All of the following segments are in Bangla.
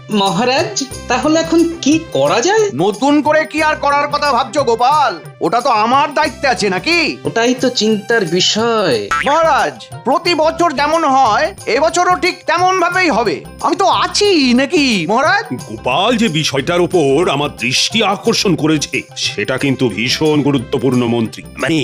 মহারাজ, তাহলে এখন কি করা যায়? নতুন করে কি আর করার কথা ভাবছো গোপাল? ওটা তো আমার দায়িত্বে আছে নাকি? ওটাই তো চিন্তার বিষয়। মহারাজ, প্রতি বছর যেমন হয় এবছরও ঠিক তেমন ভাবেই হবে। আমি তো আছি নাকি মহারাজ? গোপাল যে বিষয়টার উপর আমার দৃষ্টি আকর্ষণ করেছে সেটা কিন্তু ভীষণ গুরুত্বপূর্ণ মন্ত্রী। মানে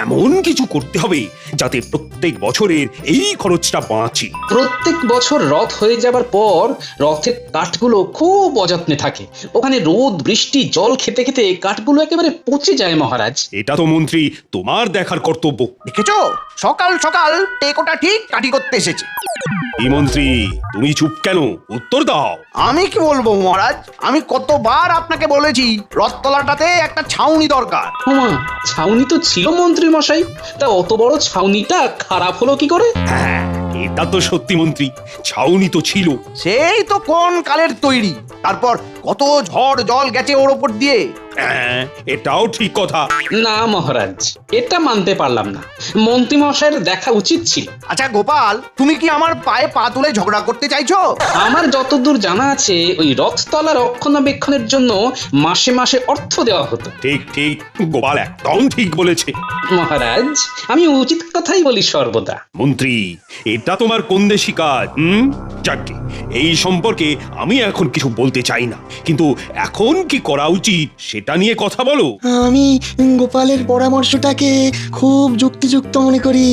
এমন কিছু করতে হবে যাতে প্রত্যেক বছরের এই খরচটা বাঁচে। প্রত্যেক বছর রথ হয়ে যাবার পর রথের কাঠগুলো খুব অযত্নে থাকে। ওখানে রোদ বৃষ্টি জল খেতে খেতে কাঠগুলো একেবারে পচে যায় মহারাজ। এটা তো মন্ত্রী তোমার দেখার কর্তব্য। দেখেছো, সকাল সকাল টেকোটা ঠিক কাটি করতে এসেছে। এই মন্ত্রী, তুমি চুপ কেন? উত্তর দাও। আমি কি বলবো মহারাজ, আমি কতবার আপনাকে বলেছি রথতলাটাতে একটা ছাউনি দরকার। ওমা, ছাউনি তো ছিল মন্ত্রী মশাই, তা অত বড় ছাউনিটা খারাপ হলো কি করে? হ্যাঁ, এটা তো সত্যি মন্ত্রী, ছাউনি তো ছিল। সেই তো কোন কালের তৈরি, তারপর কত ঝড় জল গেছে ওর ওপর দিয়ে। হ্যাঁ, এটাও ঠিক কথা। না মহারাজ, এটা মানতে পারলাম না। মন্ত্রী মশাইয়ের দেখা উচিত ছিল। আচ্ছা গোপাল, তুমি কি আমার পায়ে পা তুলে ঝগড়া করতে চাইছো? আমার যতদূর জানা আছে ওই রথতলা রক্ষণাবেক্ষণের জন্য মাসে মাসে অর্থ দেওয়া হতো। ঠিক ঠিক, গোপাল একদম ঠিক বলেছে। মহারাজ, আমি উচিত কথাই বলি সর্বদা। মন্ত্রী, এটা তোমার কোন দেশি কাজ? যাকে এই সম্পর্কে আমি এখন কিছু বলতে চাই না, কিন্তু এখন কি করা উচিত সেটা নিয়ে কথা বলো। আমি গোপালের পরামর্শটাকে খুব যুক্তিযুক্ত মনে করি।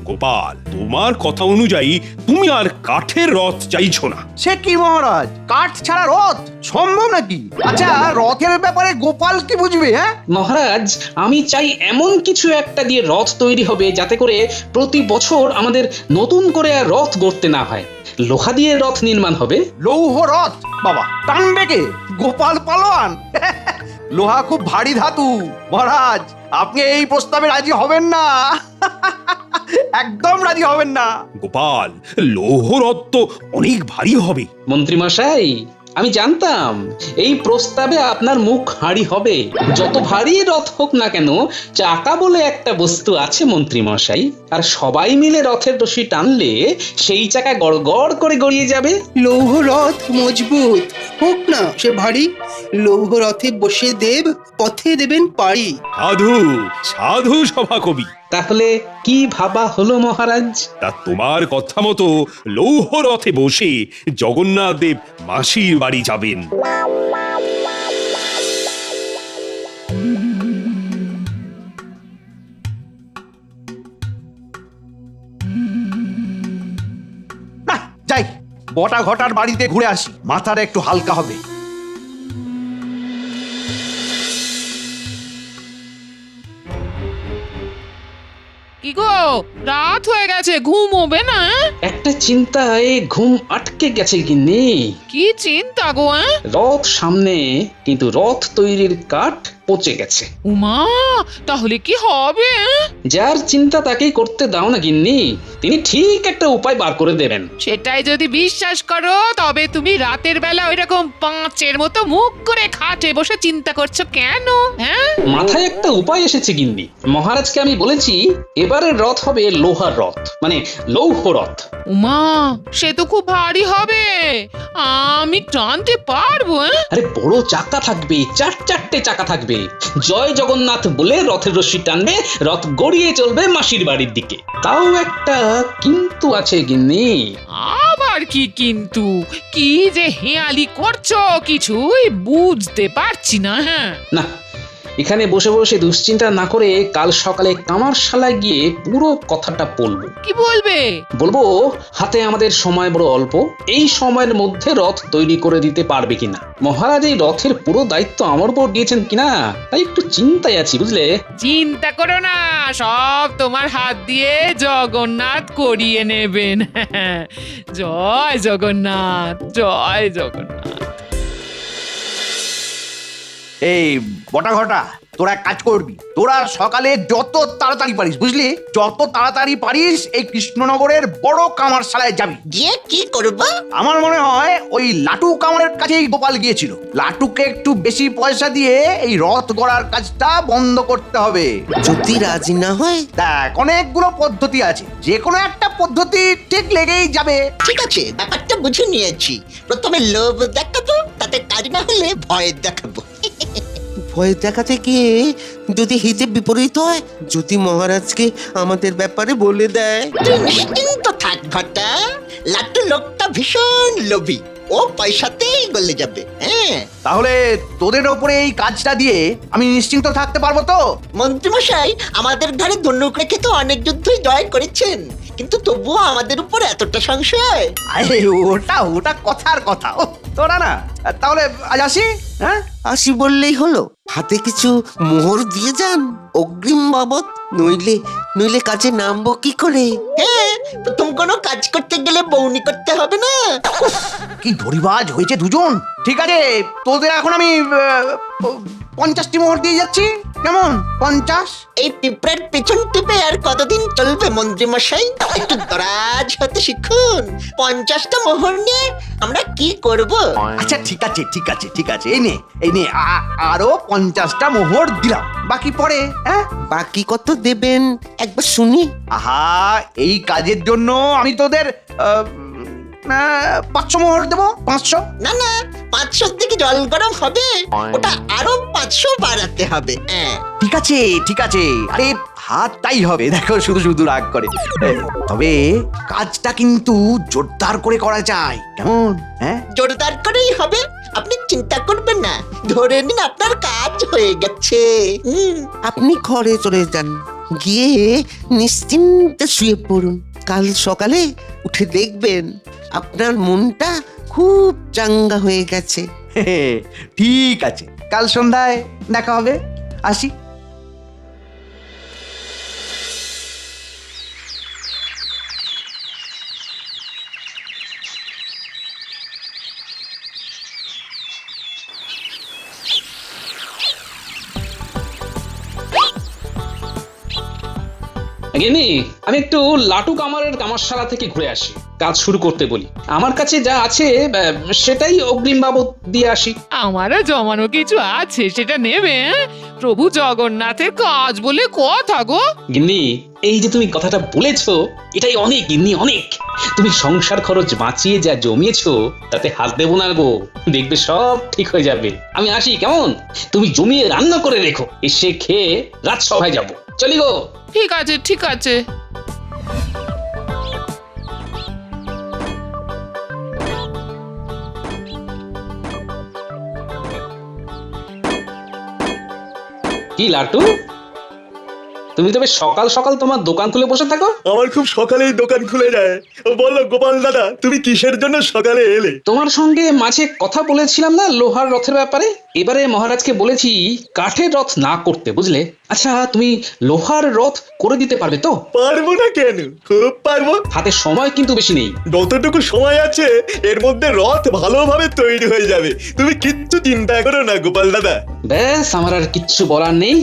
গোপাল, তোমার কথা অনুযায়ী তুমি আর কাঠের রথ চাইছো না। সে কি মহারাজ, কাঠ ছাড়া রথ সম্ভব নাকি? আচ্ছা, রথের ব্যাপারে গোপাল কি বুঝবে? হ্যাঁ মহারাজ, আমি চাই এমন কিছু একটা দিয়ে রথ তৈরি হবে যাতে করে প্রতি বছর আমাদের নতুন করে আর রথ গড়তে না হয়। লোহা দিয়ে রথ নির্মাণ হবে। লৌহ রথ? বাবা, টানবে কে? গোপাল পালোয়ান? লোহা খুব ভারী ধাতু মহারাজ, আপনি এই প্রস্তাবে রাজি হবেন না। একদম রাজি হবেন না। গোপাল, লৌহ রথ তো অনেক ভারী হবে। মন্ত্রী মশাই, আমি জানতাম এই প্রস্তাবে আপনার মুখ হাঁড়ি হবে। যত ভারী রথ হোক না কেন, চাকা বলে একটা বস্তু আছে মন্ত্রী মশাই, আর সবাই মিলে রথের রশি টানলে সেই চাকা গড় গড় করে গড়িয়ে যাবে। লৌহ রথ মজবুত হোক না সে ভারী, লৌহ রথে বসে দেব পথে দেবেন পাড়ি। সাধু সাধু সভাকবি। তাহলে কি ভাবা হলো মহারাজ? তা তোমার কথা মতো লৌহ রথে বসে জগন্নাথ দেব মাসির বাড়ি যাবেন। না, যাই বটা ঘটার বাড়িতে ঘুরে আসি, মাথাটা একটু হালকা হবে। কি গো, রাত হয়ে গেছে, ঘুমোবে না? একটা চিন্তায় ঘুম আটকে গেছে গিন্নি। কি চিন্তা গো? রথ সামনে, কিন্তু রথ তৈরির কাঠ পচে গেছে। উমা, তাহলে কি হবে? যার চিন্তা তাকেই করতে দাও না গিন্নি, তিনি ঠিক একটা উপায় বার করে দেবেন। সেটাই যদি বিশ্বাস করো, তবে তুমি রাতের বেলা ওইরকম পাঁচের মতো মুখ করে খাটে বসে চিন্তা করছো কেন? হ্যাঁ, মাথায় একটা উপায় এসেছে গিন্নি। মহারাজকে আমি বলেছি এবারের রথ হবে লোহার রথ, মানে লৌহ রথ। উমা, সে তো খুব ভারী হবে, আমি টানতে পারবো? আরে বড় চাকা থাকবে, চারটে চাকা থাকবে। জয় জগন্নাথ বলে রথের রশি টানবে, রথ গড়িয়ে চলবে মাসির বাড়ির দিকে। তাও একটা কিন্তু আছে গিন্নি। আবার কি কিন্তু? কি যে হেয়ালি করছো কিছুই বুঝতে পারছি না। হ্যাঁ না, এখানে বসে বসে দুশ্চিন্তা না করে কাল সকালে কামারশালায় গিয়ে পুরো কথাটা বলবো। কি বলবে? বলবো হাতে আমাদের সময় বড় অল্প, এই সময়ের মধ্যে রথ তৈরি করে দিতে পারবে কিনা। মহারাজ এই রথের পুরো দায়িত্ব আমার উপর দিয়েছেন কিনা, তাই একটু চিন্তায় আছি বুঝলে। চিন্তা করো না, সব তোমার হাত দিয়ে জগন্নাথ করিয়ে নেবেন। জয় জগন্নাথ, জয় জগন্নাথ। এই বটা ঘটা, তোরা এক কাজ করবি, তোরা সকালে যত তাড়াতাড়ি পারিস, বুঝলি, যত তাড়াতাড়ি পারিস এই কৃষ্ণনগরের বড় কামারশালায় যাবি। গিয়ে কি করবো? আমার মনে হয় ওই লাটু কামারের কাছেই গোপাল গিয়েছিল। লাটুকে একটু বেশি পয়সা দিয়ে এই রথ গড়ার কাজটা বন্ধ করতে হবে। যদি রাজি না হয়? দেখ, অনেকগুলো পদ্ধতি আছে, যে কোনো একটা পদ্ধতি ঠিক লেগেই যাবে। ঠিক আছে, ব্যাপারটা বুঝে নিয়েছি। প্রথমে লোভ দেখাবো, তাতে কাজ না হলে ভয় দেখাবো। ভয় দেখাতে গিয়ে যদি হিতে বিপরীত হয়, যদি মহারাজকে আমাদের ব্যাপারে বলে দেয়। তুই নিশ্চিন্ত থাক ঘটা, লাট্টু লোকটা ভীষণ লোভী, ও পয়সাতেই গলে যাবে। হ্যাঁ, তাহলে তোদের ওপরে এই কাজটা দিয়ে আমি নিশ্চিন্ত থাকতে পারবো তো? মন্ত্রীমশাই আমাদের ঘরে ধনুক রেখে তো অনেক যুদ্ধই জয় করেছেন, কিন্তু তবুও আমাদের উপর এতটা সংশয়। আরে ওটা ওটা কথার কথা। ও তোরা না, তাহলে আজ আসি। হ্যাঁ, আসি বললেই হলো? হাতে কিছু মোহর দিয়ে যান অগ্রিম বাবদ, নইলে নইলে কাজে নামবো কি করে? হ্যাঁ, প্রথম কোনো কাজ করতে গেলে বউনি করতে হবে না। কি ধরিবাজ হয়েছে দুজন। ঠিক আছে, তোদের এখন আমি 50টি মোহর দিয়ে যাচ্ছি। কেমন? 50? এই পিঁপড়ার পেছন টিপে আর কতদিন চলবে মন্ত্রীমশাই? একটু দরাজ হতে শিখুন। 50টা মোহর নিয়ে আমরা কি করব? আচ্ছা ঠিক আছে ঠিক আছে ঠিক আছে, এই নে এই নে, আরো 50টা মোহর দিলাম, বাকি পরে। হ্যাঁ, বাকি কত দেবেন একবার শুনি। আহা, এই কাজের জন্য আমি তোদের 500 মোহর দেবো। 500? না না, 500 দিকে জল গরম হবে, ওটা আরো 500 বাড়াতে হবে। হ্যাঁ, ঠিক আছে ঠিক আছে, আরে হাতটাই হবে, দেখো শুধু শুধু রাগ করে। তবে কাজটা কিন্তু জোরদার করে করা যায়, কেমন? হ্যাঁ, জোরদার করেই হবে, আপনি চিন্তা করবেন না। ধরে নিন আপনার কাজ হয়ে গেছে। আপনি ঘরে চলে যান, গিয়ে নিশ্চিন্তে শুয়ে পড়ুন। কাল সকালে উঠে দেখবেন আপনার মনটা খুব চাঙ্গা হয়ে গেছে। ঠিক আছে, কাল সন্ধ্যায় দেখা হবে। আসি। গিন্নি, আমি একটু লাটু কামারের কামারশালা থেকে ঘুরে আসি, কাজ শুরু করতে বলি। আমার কাছে যা আছে সেটাই অগ্রিম বাবদ দিয়ে আসি। আমারও জমানো কিছু আছে, সেটা নেবে? প্রভু জগন্নাথের কাজ বলে কথা গো। গিন্নি, এই যে তুমি কথাটা বলেছো, এটাই অনেক গিন্নি, অনেক। তুমি সংসার খরচ বাঁচিয়ে যা জমিয়েছো তাতে হাত দেবো না গো, দেখবে সব ঠিক হয়ে যাবে। আমি আসি, কেমন? তুমি জমিয়ে রান্না করে রেখো, এসে খেয়ে রাজসভায় যাবো। চলি গো। ঠিক আছে ঠিক আছে। কি লাটু, তুমি তবে সকাল সকাল তোমার দোকান খুলে বসে থাকো? আমার খুব সকালেই দোকান খুলে যায়। বলো গোপাল দাদা, তুমি কিসের জন্য সকালে এলে? তোমার সঙ্গে মাঝে কথা বলেছিলাম না লোহার রথের ব্যাপারে। এবারে মহারাজকে বলেছি কাঠের রথ না করতে, বুঝলে। আচ্ছা, তুমি লোহার রথ করে দিতে পারবে তো? পারবো না কেন, খুব পারবো। হাতে সময় কিন্তু বেশি নেই। যতটুকু সময় আছে এর মধ্যে রথ ভালোভাবে তৈরি হয়ে যাবে, তুমি কিচ্ছু চিন্তা করো না গোপাল দাদা। ব্যাস, আমার আর কিচ্ছু বলার নেই।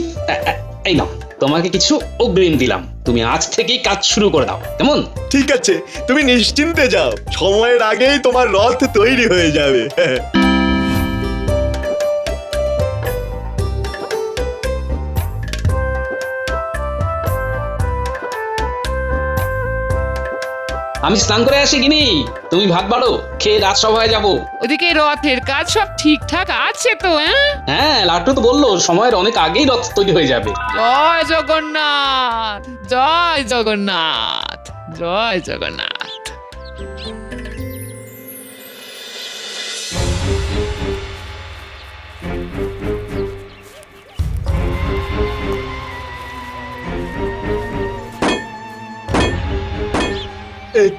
এই নাও, তোমাকে কিছু অগ্রিম দিলাম, তুমি আজ থেকেই কাজ শুরু করে দাও, কেমন? ঠিক আছে, তুমি নিশ্চিন্তে যাও, সময়ের আগেই তোমার রথ তৈরি হয়ে যাবে। আমি স্নান করে আসি গিনি, তুমি ভাত বাড়ো, খেয়ে রাজসভায় যাবো। ওদিকে রথের কাজ সব ঠিকঠাক আছে তো? হ্যাঁ, লাট্টু তো বললো সময়ের অনেক আগেই রথ তৈরি হয়ে যাবে। জয় জগন্নাথ, জয় জগন্নাথ, জয় জগন্নাথ।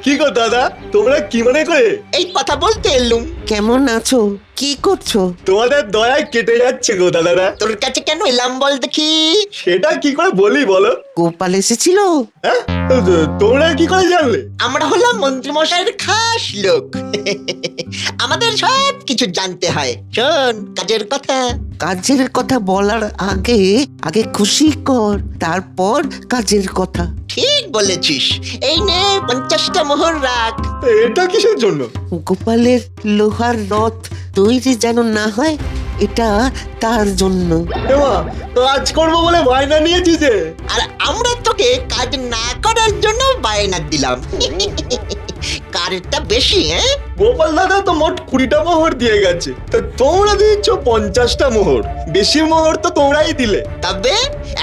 কি গো দাদা, তোমরা কি মনে করে? এই কথা বলতে এলুম। কেমন আছো? কি করছো? তোমাদের দয়ায় কেটে যাচ্ছে গো দাদারা। তোর কাছে কেন এলাম বল দেখি? সেটা কি করে বলি বলো। গোপাল এসেছিল। হ্যাঁ, তোমরা কি করে জানলে? আমরা হলাম মন্ত্রীমশাইয়ের খাস লোক। আমার আমাদের সব কিছু জানতে হয়। শোন, কাজের কথা। কাজের কথা বলার আগে আগে খুশি কর, তারপর কাজের কথা। ঠিক বলেছিস। এই নে 50টা মোহর রাখ। এটা কিসের জন্য? গোপালের লোহার রথ তৈরি যেন না হয়, এটা তার জন্য। এমা, কাজ করবো বলে বায়না নিয়েছি যে। আর আমরা তোকে কাজ না করার জন্য বায়না দিলাম। কারটা বেশি, হ্যাঁ? গোপাল দাদা তো মোট 20টা মোহর দিয়ে গেছে, তা তোমরা দিচ্ছ 50টা মোহর। বেশি মোহর তো তোমরাই দিলে। তবে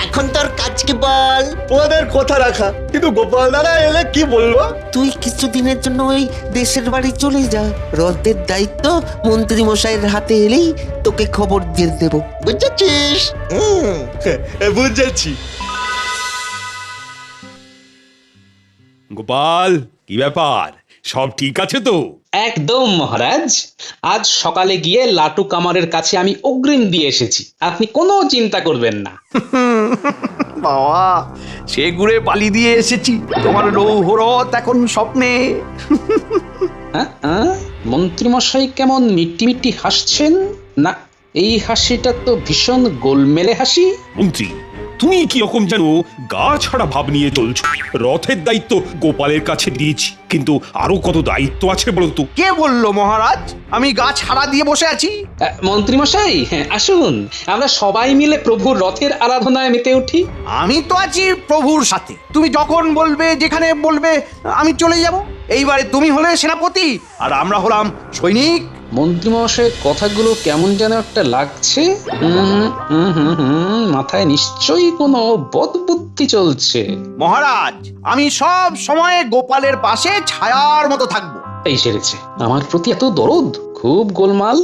এখন তোর কাজ কি বল? তোমাদের কথা রাখা, কিন্তু গোপাল দাদা এলে কি বলবো? তুই কিছুদিনের জন্য ওই দেশের বাড়ি চলে যা, রথের দায়িত্ব মন্ত্রী মশাইয়ের হাতে এলেই তোকে খবর দিয়ে দেব। বুঝেছিস? বুঝেছি। গোপাল, কি ব্যাপার, সব ঠিক আছে তো? একদম মহারাজ, আজ সকালে গিয়ে লাটু কামারের কাছে আমি অগ্রিম দিয়ে এসেছি, আপনি কোনো চিন্তা করবেন না। বাবা, সে ঘুরে পালি দিয়ে এসেছি, তোমার লৌহরথ এখন স্বপ্নে। মন্ত্রীমশাই কেমন মিট্টি মিট্টি হাসছেন? না, এই হাসিটা তো ভীষণ গোলমেলে হাসি। মন্ত্রী, তুমি কি রকম যেন গা ছাড়া ভাব নিয়ে চলছো। রথের দায়িত্ব গোপালের কাছে দিয়েছি, কিন্তু আরো কত দায়িত্ব আছে বলো তো? কে বললো মহারাজ আমি গাছ হারা দিয়ে বসে আছি? মন্ত্রীমশাই, হ্যাঁ আসুন, আমরা সবাই মিলে প্রভুর রথের আরাধনায় মেতে উঠি। আমি তো আছি প্রভুর সাথে, তুমি যখন বলবে যেখানে বলবে আমি চলে যাব। এইবারে তুমি হলে সেনাপতি আর আমরা হলাম সৈনিক। মন্ত্রীমশাইয়ের কথাগুলো কেমন যেন একটা লাগছে। মাথায় নিশ্চয়ই কোনো বদবুদ্ধি চলছে। মহারাজ, আমি সব সময় গোপালের পাশে ছায়ার মতো থাকবো। এই সেরেছে, আমার প্রতি এত দরদ, খুব গোলমাল।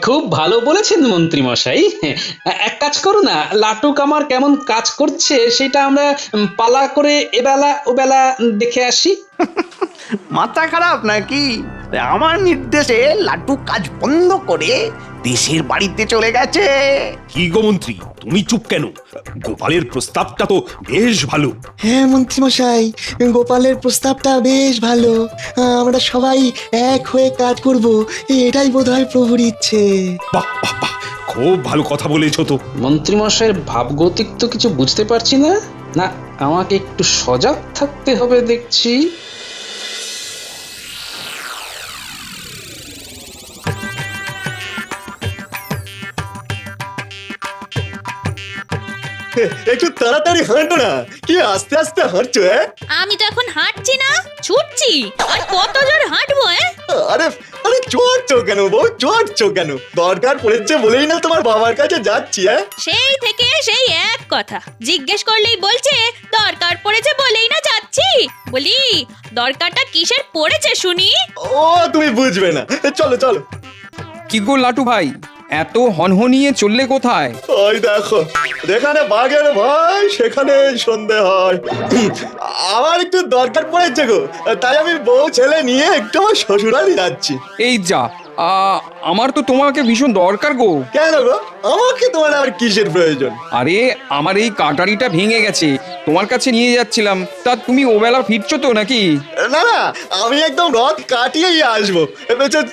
খুব ভালো বলেছেন মন্ত্রীমশাই। এক কাজ করো না, লাটু কামার কেমন কাজ করছে সেটা আমরা পালা করে এবেলা ওবেলা দেখে আসি। মাথা খারাপ নাকি? আমার নির্দেশে লাটু কাজ বন্ধ করে দেশের বাড়িতে চলে গেছে। কি গো মন্ত্রী, তুমি চুপ কেন? গোপালের প্রস্তাবটা তো বেশ ভালো। হ্যাঁ মন্ত্রীমশাই, গোপালের প্রস্তাবটা বেশ ভালো। আমরা সবাই এক হয়ে কাজ করব, এটাই বোধহয় প্রভুর ইচ্ছে। বাহ বাহ বাহ, খুব ভালো কথা বলেছো তো। মন্ত্রীমশাইয়ের ভাবগতিক তো কিছু বুঝতে পারছি না। না, আমাকে একটু সজাগ থাকতে হবে দেখছি। একটু তাড়াতাড়ি হাঁটো না, কি আস্তে আস্তে হাঁটছো? আমি তো এখন হাঁটছি না, ছুটছি। আর কত জোর হাঁটবো? আরে আরে, চড়ছো কেন বউ, চড়ছো কেন? দরকার পড়েছে বলেই না তোমার বাবার কাছে যাচ্ছি। সেই থেকে সেই এক কথা, জিজ্ঞেস করলেই বলছে দরকার পড়েছে বলেই না যাচ্ছি। বলি, দরকারটা কিসের পড়েছে শুনি? ও তুমি বুঝবে না, চলো চলো। কি গো লাটু ভাই, এত হনহনিয়ে চললে কোথায়? ওই দেখো, যেখানে বাঘের ভয় সেখানে সন্ধে হয়। আমার একটু দরকার পড়েছে গো, তাই আমি বউ ছেলে নিয়ে একটু আমার শ্বশুরালি যাচ্ছি। এই যা, আমার তো তোমাকে ভীষণ দরকার গো। কেন গো, আমাকে তোমার আবার কিসের প্রয়োজন? আরে, আমার এই কাটারিটা ভেঙে গেছে, তোমার কাছে নিয়ে যাচ্ছিলাম। তা তুমি ওবেলা ফিরছো তো নাকি? না না, আমি একদম রথ কাটিয়েই আসবো।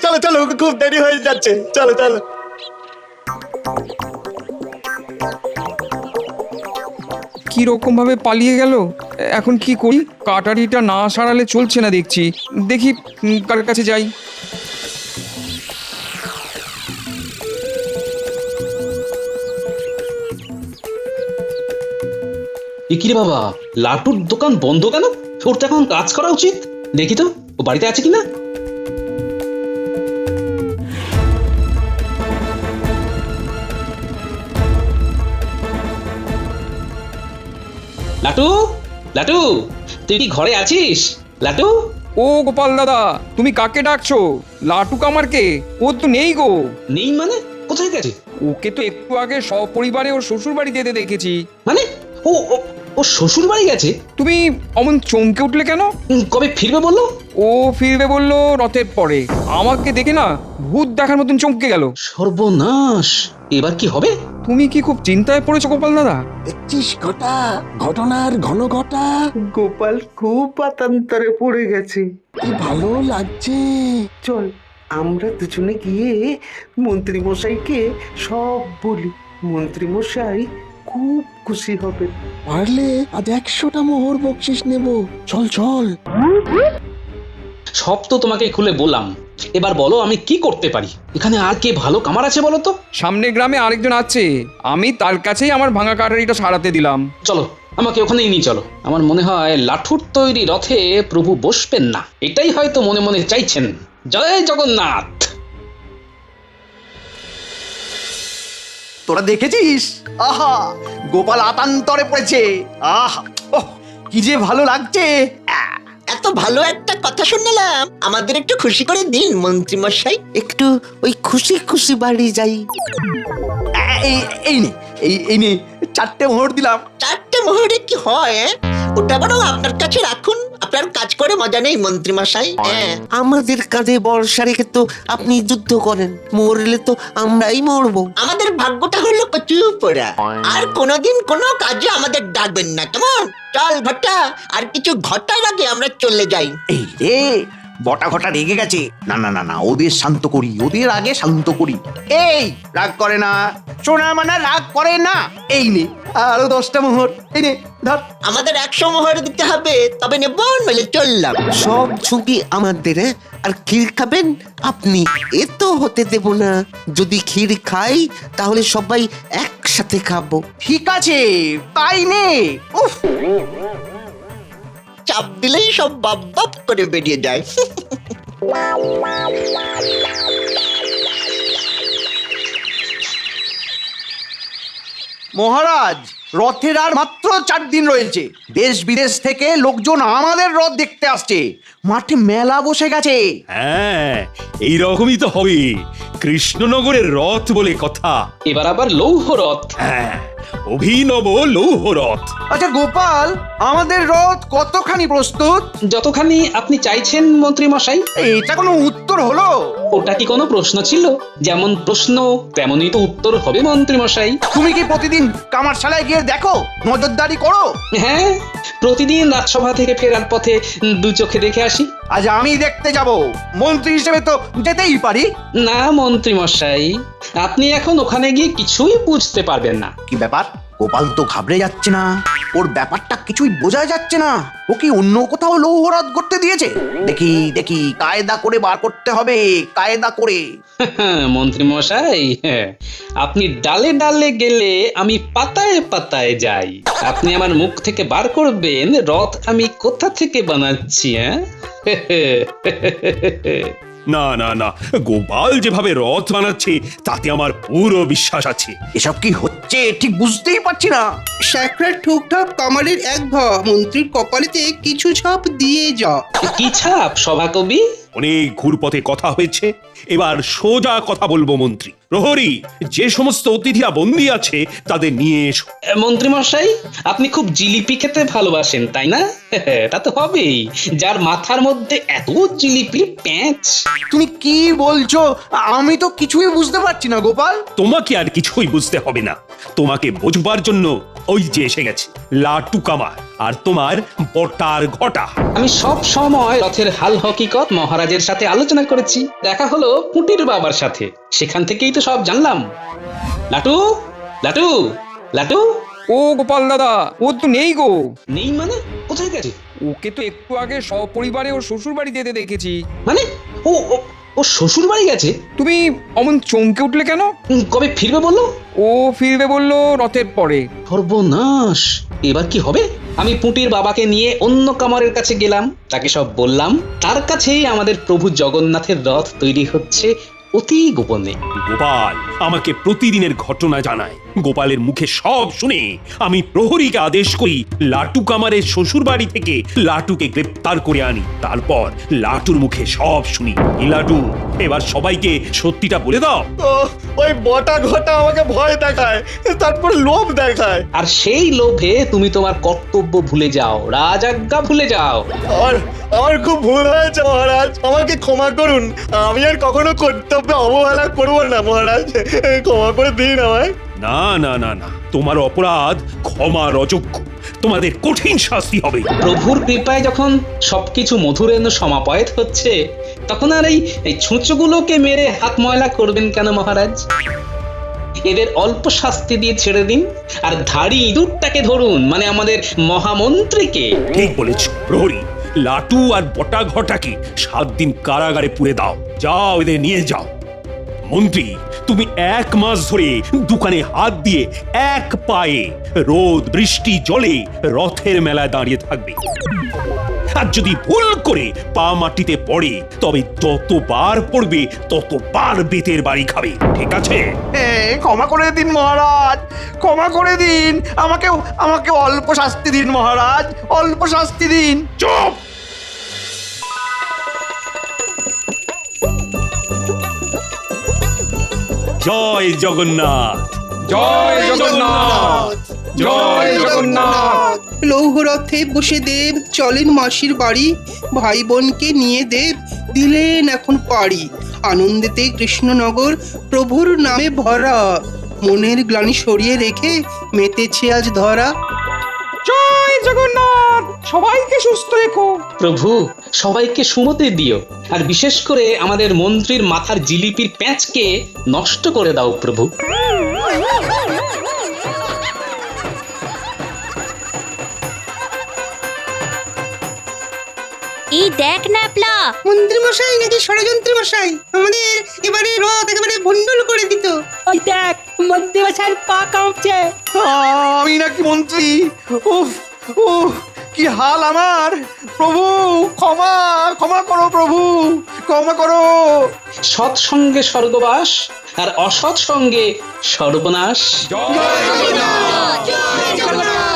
চলো চলো, খুব দেরি হয়ে যাচ্ছে, চলো চলো। কি রকম ভাবে পালিয়ে গেল, এখন কি করি? কাটারিটা না সারালে চলছে না দেখছি। দেখি কার কাছে যাই। কি রে বাবা, লাটুর দোকান বন্ধ কেন? ওর তো এখন কাজ করা উচিত। দেখি তো ও বাড়িতে আছে কিনা। লাটু, লাটু, তুই কি ঘরে আছিস? লাটু। ও গোপাল দাদা, তুমি কাকে ডাকছো? লাটু কামারকে? ও তো নেই গো। নেই মানে? কোথায় গেছে? ওকে তো একটু আগে সপরিবারে ওর শ্বশুর বাড়ি যেতে দেখেছি। মানে ও ও- ও শ্বশুর বাড়ি গেছে? তুমি অমন চমকে উঠলে কেন? কবে ফিরবে বললো? ও ফিরবে বললো রথের পরে। আমাকে দেখে না ভূত দেখার মতন চমকে গেল। সর্বনাশ, এবার কি হবে? তুমি কি খুব চিন্তায় পড়েছো গোপাল দাদা? দেখছিস ঘটা, ঘটনার ঘন ঘটা। গোপাল খুব পাতান্তরে পড়ে গেছে। কি ভালো লাগছে। চল আমরা দুজনে গিয়ে মন্ত্রী মশাইকে সব বলি। মন্ত্রী মশাই খুব খুশি হবে। পারলে আজ 100টা মোহর বকশিস নেব। চল চল। সব তো তোমাকে খুলে বললাম, এবার বলো আমি কি করতে পারি? এখানে আর কে ভালো কামার আছে বলো তো? সামনের গ্রামে আরেকজন আছে, আমি তার কাছেই আমার ভাঙা কাটারিটা সারাতে দিলাম। চলো আমাকে ওখানেই নিয়ে চলো। আমার মনে হয় লাঠুর তৈরি রথে প্রভু বসবেন না, এটাই হয়তো মনে মনে চাইছেন। জয় জগন্নাথ। তোরা দেখেছিস? আহা, গোপাল আতান্তরে পড়েছে। আহা, ওহ, কি যে ভালো লাগছে। এত ভালো একটা কথা শুনলাম, আমাদের একটু খুশি করে দিন মন্ত্রী মশাই। একটু ওই খুশি খুশি বাড়ি যাই। এই নে, এই নে, 4টে মোহর দিলাম। 4টে মোহরে কি হয়? ওটা বরং আপনার কাছে রাখুন, আপনার কাজ করে মজা নেই মন্ত্রী মশাই। হ্যাঁ, আমাদের কাঁধে বর্ষা রেখে তো আপনি যুদ্ধ করেন, মরলে তো আমরাই মরবো। আমাদের ভাগ্যটা হলো কচু পোড়া। আর কোনোদিন কোনো কাজে আমাদের ডাকবেন না, কেমন? চল ঘটা, আর কিছু ঘটার আগে আমরা চলে যাই। এই রে, বটা ঘটা রেগে গেছে। না না না না, ওদের শান্ত করি, ওদের আগে শান্ত করি। এই রাগ করে না, সোনা মানা রাগ করে না। এই নে আরো 10টা মোহর, এই নে ধর। আমাদের 100 মোহর দিতে হবে, তবে নেব নইলে চললাম। সব ঝুঁকি আমাদের, আর ক্ষীর খাবেন আপনি। এ তো হতে দেব না। যদি ক্ষীর খাই তাহলে সবাই একসাথে খাবো। ঠিক আছে, তাই নে। উফ, চাপ দিলেই সব বাপ বাপ করে বেরিয়ে যায়। মহারাজ, রথের আর মাত্র 4 দিন রয়েছে। দেশ বিদেশ থেকে লোকজন আমাদের রথ দেখতে আসছে। মাঠে মেলা বসে গেছে। হ্যাঁ, এইরকমই তো হবে। কৃষ্ণনগরের রথ বলে কথা। এবার আবার লৌহ রথ। হ্যাঁ, অভিনব লৌহ রথ। আচ্ছা গোপাল, আমাদের রথ কতখানি প্রস্তুত? যতখানি আপনি চাইছেন মন্ত্রী মশাই। এটা কোনো উত্তর হলো? ওটা কি কোনো প্রশ্ন ছিল? যেমন প্রশ্ন তেমনই তো উত্তর হবে মন্ত্রী মশাই। তুমি কি প্রতিদিন কামারশালায় গিয়ে দেখো, নজরদারি করো? হ্যাঁ, প্রতিদিন রাজসভা থেকে ফেরার পথে 2 চোখে দেখে আসি। আজ আমি দেখতে যাব, মন্ত্রী হিসেবে তো যেতেই পারি। না মন্ত্রী মশাই, আপনি এখন ওখানে গিয়ে কিছুই বুঝতে পারবেন না। কি ব্যাপার? গোপাল তো ঘাবড়ে যাচ্ছে না, ওর ব্যাপারটা কিছুই বোঝা যাচ্ছে না। ও কি অন্য কোথাও লৌহরথ করতে দিয়েছে? দেখি দেখি, কায়দা করে বার করতে হবে, কায়দা করে। মন্ত্রী মশাই, আপনি ডালে ডালে গেলে আমি পাতায় পাতায় যাই। আপনি আমার মুখ থেকে বার করবেন রথ আমি কোথা থেকে বানাচ্ছি। না না না, গোপাল যেভাবে রথ বানাচ্ছে তাতে আমার পুরো বিশ্বাস আছে। এসব কি হচ্ছে ঠিক বুঝতেই পারছি না। স্যাকরার ঠুকঠাক কামারের এক ভ মন্ত্রীর কপালেতে কিছু ছাপ দিয়ে যা। কি ছাপ সভাকবি? অনেক ঘুরপথে কথা হয়েছে, এবার সোজা কথা বলবো মন্ত্রী। প্রহরী, যে সমস্ত অতিথিরা বন্দী আছে তাদের নিয়ে এসো। মন্ত্রী মশাই, আপনি খুব জিলিপি খেতে ভালোবাসেন তাই না? তা তো হবেই, যার মাথার মধ্যে এত জিলিপির প্যাঁচ। তুমি কি বলছো? আমি তো কিছুই বুঝতে পারছি না গোপাল। তোমাকে আর কিছুই বুঝতে হবে না, তোমাকে বোঝবার জন্য ওই যে এসে গেছে লাটু কামার আর তোমার বটার ঘটা। আমি সব সময় রথের হাল হকিকত মহারাজের সাথে আলোচনা করেছি। দেখা হলো পুটির বাবার সাথে, সেখান থেকেই তো সব জানলাম। লাটু লাটু লাটু। ও গোপাল দাদা, ও তো নেই গো। নেই মানে? কোথায় গেছে? ওকে তো একটু আগে সপরিবারে ওর শ্বশুর বাড়ি যেতে দেখেছি। মানে ও ও- ও শ্বশুর বাড়ি গেছে? তুমি অমন চমকে উঠলে কেন? কবে ফিরবে বললো? ও ফিরবে বললো রথের পরে। সর্বনাশ, এবার কি হবে? আমি পুটির বাবাকে নিয়ে অন্য কামারের কাছে গেলাম, তাকে সব বললাম। তার কাছেই আমাদের প্রভু জগন্নাথের রথ তৈরি হচ্ছে অতি গোপনে। গোপাল আমাকে প্রতিদিনের ঘটনা জানায়। গোপালের মুখে সব শুনে আমি প্রহরীকে আদেশ করি লাটু কামারের শ্বশুর বাড়ি থেকে লাটুকে গ্রেপ্তার করে আনি। তারপর লাটুর মুখে সব শুনি। এই লাটু, এবার সবাইকে সত্যিটা বলে দাও। ওই বটা ঘটা আমাকে ভয় দেখায়, তারপর লোভ দেখায়। আর সেই লোভে তুমি তোমার কর্তব্য ভুলে যাও, রাজাজ্ঞা ভুলে যাও। আমার আমার খুব ভুল হয়েছে মহারাজ, আমাকে ক্ষমা করুন। আমি আর কখনো কর্তব্যে অবহেলা করবো না মহারাজ, ক্ষমা করে দিন আমায়। না না না না, তোমার অপরাধ ক্ষমার অযোগ্য, তোমাদের কঠিন শাস্তি হবে। প্রভুর কৃপায় যখন সবকিছু মধুরেন্দ্র সমাপয়েত হচ্ছে, তখন আর এই ছুঁচোগুলোকে মেরে হাত ময়লা করবেন কেন মহারাজ? এদের অল্প শাস্তি দিয়ে ছেড়ে দিন, আর ধাড়ি ইঁদুরটাকে ধরুন, মানে আমাদের মহামন্ত্রীকে। ঠিক বলেছ প্রহরী, লাটু আর বটা ঘটাকে 7 দিন কারাগারে পুরে দাও। যাও, এদের নিয়ে যাও। মন্ত্রী, তুমি 1 মাস ধরে দোকানে হাত দিয়ে এক পায়ে রোদ বৃষ্টি জলে রথের মেলায় দাঁড়িয়ে থাকবে। আর যদি ভুল করে পা মাটিতে পড়ে, তবে যতবার পড়বে ততবার বেতের বাড়ি খাবে, ঠিক আছে? ক্ষমা করে দিন মহারাজ, ক্ষমা করে দিন, আমাকে অল্প শাস্তি দিন মহারাজ, অল্প শাস্তি দিন। চুপ! জয় জগন্নাথ। জয় জগন্নাথ, জয় জগন্নাথ। লৌহ রথে বসে দেব চলেন মাসির বাড়ি, ভাই বোনকে নিয়ে দেব দিলেন এখন পাড়ি। আনন্দেতে কৃষ্ণনগর প্রভুর নামে ভরা, মনের গ্লানি সরিয়ে রেখে মেতেছে আজ ধরা। জয় জগন্নাথ, সবাইকে সুস্থ রেখো। প্রভু, সবাইকে সুমতি দিও, আর বিশেষ করে আমাদের মন্ত্রীর মাথার জিলিপির প্যাঁচকে নষ্ট করে দাও প্রভু। এই দেখ ন্যাপলা, মন্ত্রী মশাই নাকি ষড়যন্ত্রী মশাই আমাদের এবারে রথ একেবারে ভণ্ডুল করে দিত। ওই দেখ, মন্ত্রী মশাইয়ের পা কাঁপছে। আমি নাকি মন্ত্রী? উফ উফ, কি হাল আমার! প্রভু ক্ষমা, ক্ষমা করো প্রভু, ক্ষমা করো। সৎসঙ্গে স্বর্গবাস, আর অসৎ সঙ্গে সর্বনাশ। জয় জগন্নাথ।